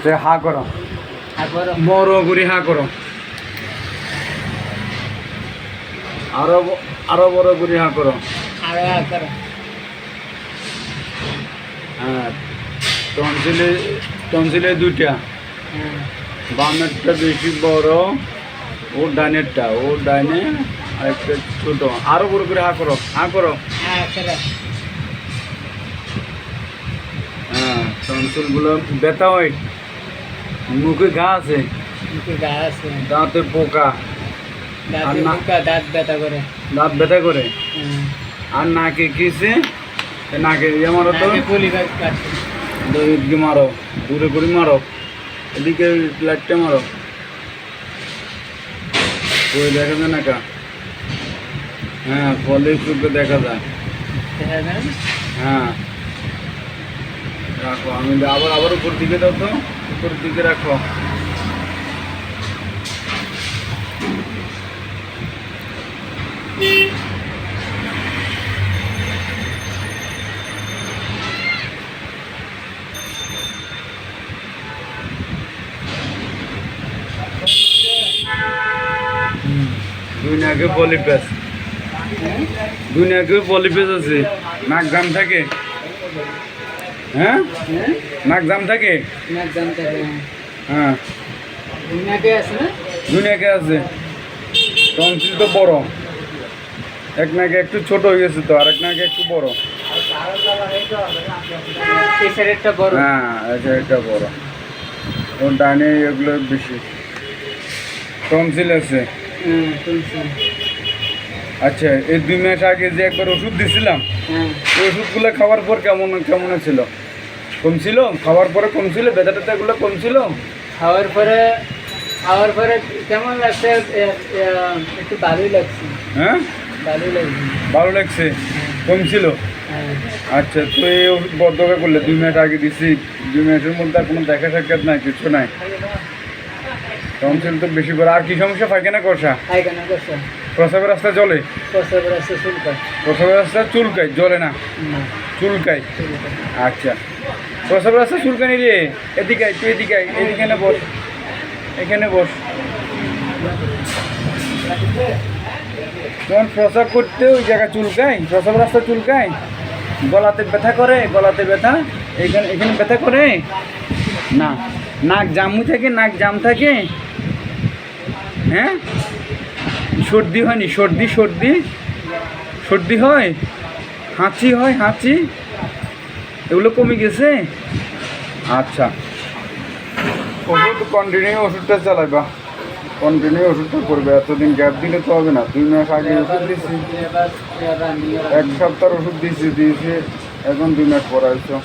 যে হা করো, বড় করে হা করো, আরো আরো বড় করে হা করো। হ্যাঁ, টনসিলে দুইটা, বামেরটা বেশি বড়, ও ডাইনেরটা, ও ডাইনে আর একটা ছোট। আরো বড় করে হা করো, হা করো। হ্যাঁ, টনসিলগুলো ব্যথা হয়, মুখে ঘা আছে, দাঁতে পোকা, দাঁত ব্যথা করে, দাঁত ব্যথা করে। আর নাকে কিসে, নাকে ইয়ে মারো তো, এদিকে মারো, দূরে করে মারো, এদিকে লাইটটা মারো, ওই দেখা যায় নাকা। হ্যাঁ, ফলে চোখে দেখা যায়। হ্যাঁ, রাখো, আমি আবার উপর দিকে দাও তো, উপর দিকে রাখো। দুই নাকে পলিপেস, দুই নাকে পলিপেস আছে। নাক জাম থাকে। হ্যাঁ, নাক জাম থাকে। হ্যাঁ, দুই নাকে আছে। টনসিল তো বড়, এক নাকে একটু ছোট হয়ে গেছে তো, আর এক নাকে একটু বড়। হ্যাঁ, এটা বড়। ওর ডানে এগুলো বেশি টনসিল আছে। আচ্ছা, এই 2 মাস আগে যে একবার ওষুধ দিছিলাম, ওই ওষুধগুলো খাওয়ার পর কেমন কেমন ছিল? কমছিল? খাওয়ার পরে কমছিল? ব্যথা ট্যাথাগুলো কমছিল? খাওয়ার পরে কেমন লাগছে? একটু ভালোই লাগছে। হ্যাঁ, ভালো লাগছে, কমছিল। আচ্ছা, তো এই ওষুধ বদ্ধকা করলে 2 মাস আগে দিছি, 2 মাসের মধ্যে আর কোনো দেখা সাক্ষাৎ নাই, কিছু নাই? টনসিল তো বেশি করে। আর কি সমস্যা? পায়খানা কষা, প্রসাবের রাস্তা জলে, প্রসাবের রাস্তা চুলকায়, জলে না চুলকায়। আচ্ছা, প্রসাবের রাস্তা চুলকানি রে, এদিকে আয়, তুই এদিকে আয়, এদিকে বস, এখানে বস। যখন প্রসাব করতে ওই জায়গা চুলকায়, প্রসাব রাস্তা চুলকায়, গলাতে ব্যথা করে, গলাতে ব্যথা, এখানে এখানে ব্যথা করে না, নাক জামু থাকে, নাক জাম থাকে। হ্যাঁ, সর্দি হয়নি? সর্দি হয়, হাঁচি হয়, হাঁচি, এগুলো কমে গেছে? আচ্ছা, ওষুধ কন্টিনিউ, ওষুধটা চালাইবা, কন্টিনিউ ওষুধটা করবে। এতদিন গ্যাপ দিলে তো হবে না। 2 মাস আগে ওষুধ দিচ্ছি, 1 সপ্তাহ ওষুধ দিয়েছি, এখন 2 মাস পর আসছো।